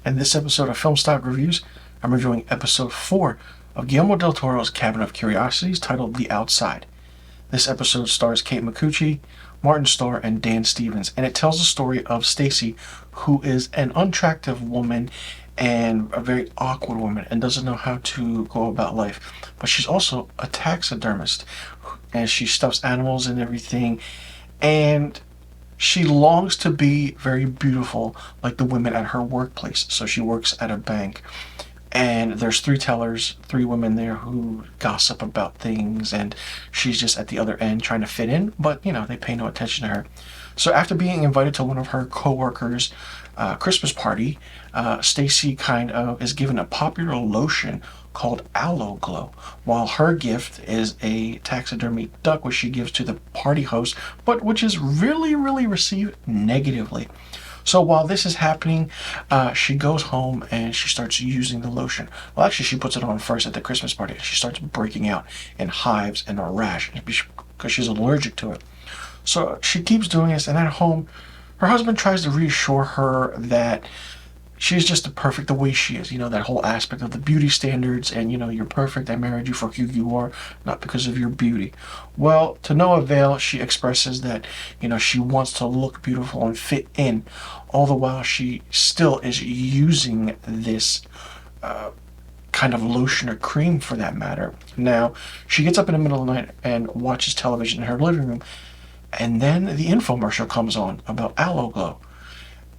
In this episode of Film Stock Reviews, I'm reviewing episode 4 of Guillermo del Toro's Cabinet of Curiosities titled The Outside. This episode stars Kate Micucci, Martin Starr, and Dan Stevens, and it tells the story of Stacy, who is an unattractive woman and a very awkward woman and doesn't know how to go about life. But she's also a taxidermist, and she stuffs animals and everything, and she longs to be very beautiful like the women at her workplace. So she works at a bank, and there's three tellers, three women there who gossip about things, and she's just at the other end trying to fit in, but they pay no attention to her. So after being invited to one of her co-workers' Christmas party, Stacy kind of is given a popular lotion called Aloe Glow, while her gift is a taxidermy duck, which she gives to the party host, but which is really received negatively. So while this is happening, she goes home and she starts using the lotion. Well, actually, she puts it on first at the Christmas party, and she starts breaking out in hives and a rash because she's allergic to it. So she keeps doing this, and at home, her husband tries to reassure her that she's just perfect the way she is. That whole aspect of the beauty standards, and you're perfect. I married you for who you are, not because of your beauty. Well, to no avail, she expresses that, she wants to look beautiful and fit in, all the while she still is using this kind of lotion or cream for that matter. Now, she gets up in the middle of the night and watches television in her living room, and then the infomercial comes on about Aloe Glow.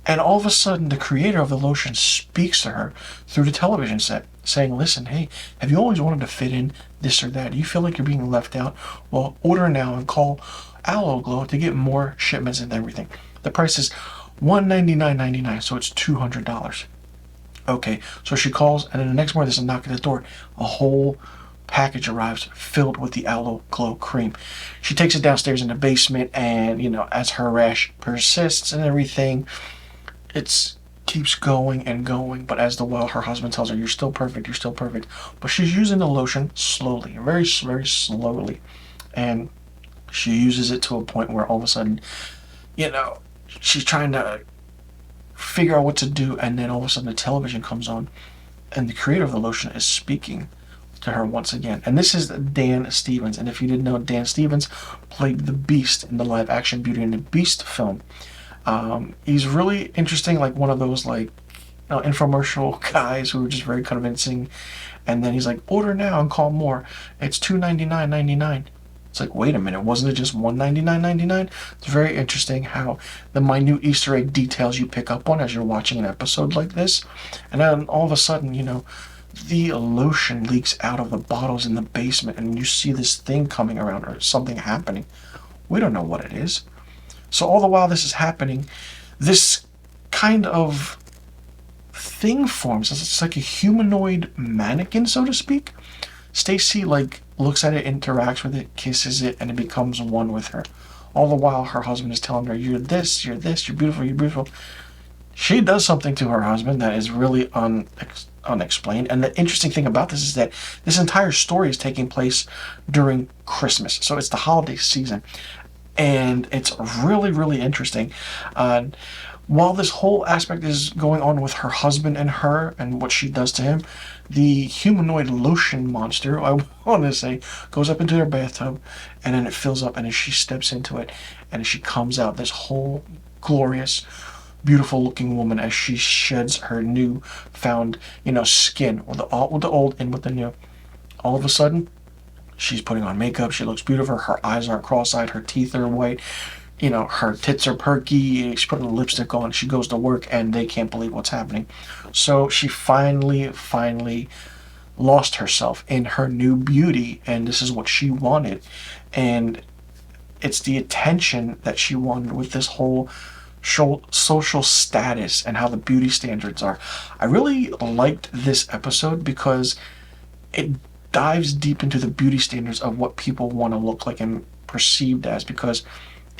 And all of a sudden, the creator of the lotion speaks to her through the television set, saying, listen, hey, have you always wanted to fit in this or that? Do you feel like you're being left out? Well, order now and call Aloe Glow to get more shipments and everything. The price is $199.99, so it's $200. Okay, so she calls, and then the next morning there's a knock at the door. A whole package arrives filled with the Aloe Glow cream. She takes it downstairs in the basement, and, as her rash persists and everything, it keeps going and going, but as the while her husband tells her, you're still perfect, you're still perfect. But she's using the lotion slowly, very slowly. And she uses it to a point where all of a sudden, she's trying to figure out what to do, and then all of a sudden the television comes on, and the creator of the lotion is speaking to her once again. And this is Dan Stevens. And if you didn't know, Dan Stevens played the Beast in the live action Beauty and the Beast film. He's really interesting, like one of those infomercial guys who are just very convincing. And then he's like, order now and call more. It's $299.99. It's like, wait a minute, wasn't it just $199.99? It's very interesting how the minute Easter egg details you pick up on as you're watching an episode like this. And then all of a sudden, the lotion leaks out of the bottles in the basement, and you see this thing coming around or something happening. We don't know what it is. So all the while this is happening, this kind of thing forms. It's like a humanoid mannequin, so to speak. Stacy looks at it, interacts with it, kisses it, and it becomes one with her. All the while her husband is telling her, you're this, you're beautiful, you're beautiful. She does something to her husband that is really unexplained. And the interesting thing about this is that this entire story is taking place during Christmas. So it's the holiday season. And it's really interesting. While this whole aspect is going on with her husband and her and what she does to him, the humanoid lotion monster, I want to say, goes up into their bathtub, and then it fills up, and as she steps into it, and as she comes out, this whole glorious, beautiful looking woman as she sheds her new found, skin, with the old and with the new. All of a sudden, she's putting on makeup, she looks beautiful, her eyes aren't cross-eyed, her teeth are white, her tits are perky, she's putting lipstick on, she goes to work, and they can't believe what's happening. So she finally lost herself in her new beauty, and this is what she wanted. And it's the attention that she wanted with this whole social status and how the beauty standards are. I really liked this episode because it dives deep into the beauty standards of what people want to look like and perceived as, because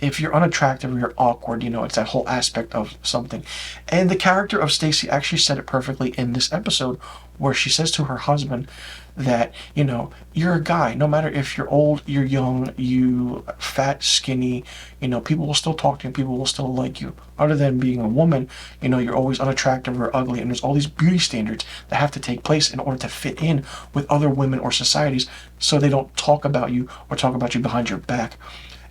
if you're unattractive or you're awkward, it's that whole aspect of something. And the character of Stacy actually said it perfectly in this episode, where she says to her husband that, you're a guy, no matter if you're old, you're young, you fat, skinny, people will still talk to you, people will still like you. Other than being a woman, you're always unattractive or ugly, and there's all these beauty standards that have to take place in order to fit in with other women or societies, so they don't talk about you or talk about you behind your back.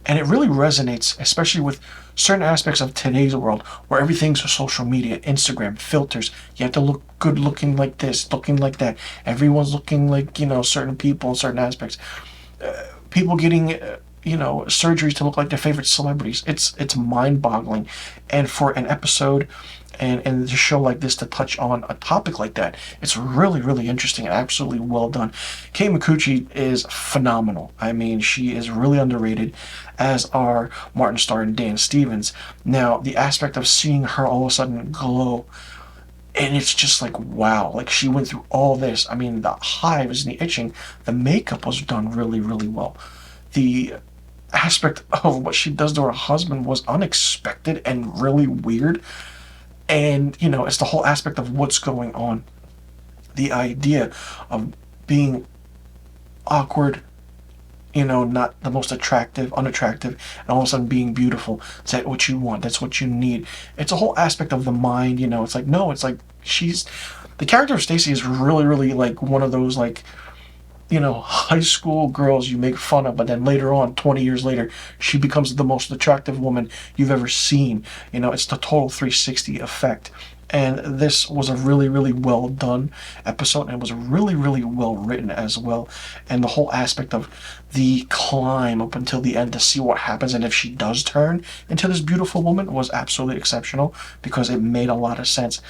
And it really resonates, especially with certain aspects of today's world, where everything's social media, Instagram, filters. You have to look good looking like this, looking like that. Everyone's looking like, certain people in certain aspects. People getting, surgeries to look like their favorite celebrities. It's mind-boggling. And for an episode and a show like this to touch on a topic like that, it's really, really interesting and absolutely well done. Kate Micucci is phenomenal. I mean, she is really underrated, as are Martin Starr and Dan Stevens. Now, the aspect of seeing her all of a sudden glow, and it's just like, wow, like she went through all this. I mean, the hives and the itching, the makeup was done really, really well. The aspect of what she does to her husband was unexpected and really weird. And, it's the whole aspect of what's going on. The idea of being awkward, not the most attractive, unattractive, and all of a sudden being beautiful. Is that what you want? That's what you need. It's a whole aspect of the mind, it's like, no, it's like the character of Stacy is really, really like one of those, like, high school girls you make fun of, but then later on, 20 years later, she becomes the most attractive woman you've ever seen. It's the total 360 effect. And this was a really, really well done episode, and it was really, really well written as well. And the whole aspect of the climb up until the end to see what happens, and if she does turn into this beautiful woman, was absolutely exceptional, because it made a lot of sense.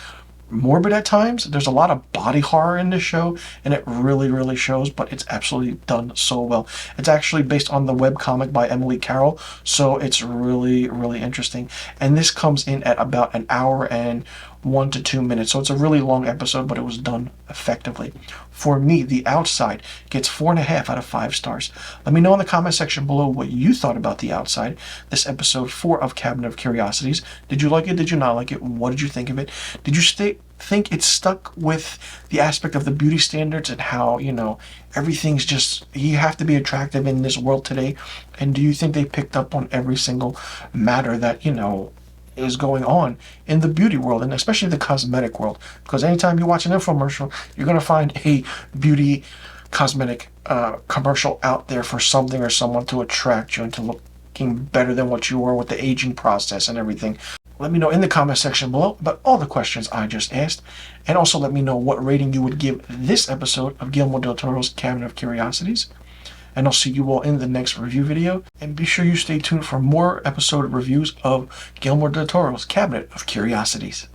Morbid at times. There's a lot of body horror in this show, and it really, really shows, but it's absolutely done so well. It's actually based on the webcomic by Emily Carroll, so it's really, really interesting. And this comes in at about an hour and 1 to 2 minutes, so it's a really long episode, but it was done effectively. For me, The Outside gets 4.5 out of 5 stars. Let me know in the comment section below what you thought about The Outside, this episode 4 of Cabinet of Curiosities. Did you like it? Did you not like it? What did you think of it? Did you think it stuck with the aspect of the beauty standards and how, everything's just, you have to be attractive in this world today? And do you think they picked up on every single matter that, is going on in the beauty world, and especially the cosmetic world? Because anytime you watch an infomercial, you're going to find a beauty cosmetic commercial out there for something or someone to attract you into looking better than what you are with the aging process and everything. Let me know in the comment section below about all the questions I just asked, and also let me know what rating you would give this episode of Guillermo del Toro's Cabinet of Curiosities. And I'll see you all in the next review video. And be sure you stay tuned for more episode reviews of Guillermo del Toro's Cabinet of Curiosities.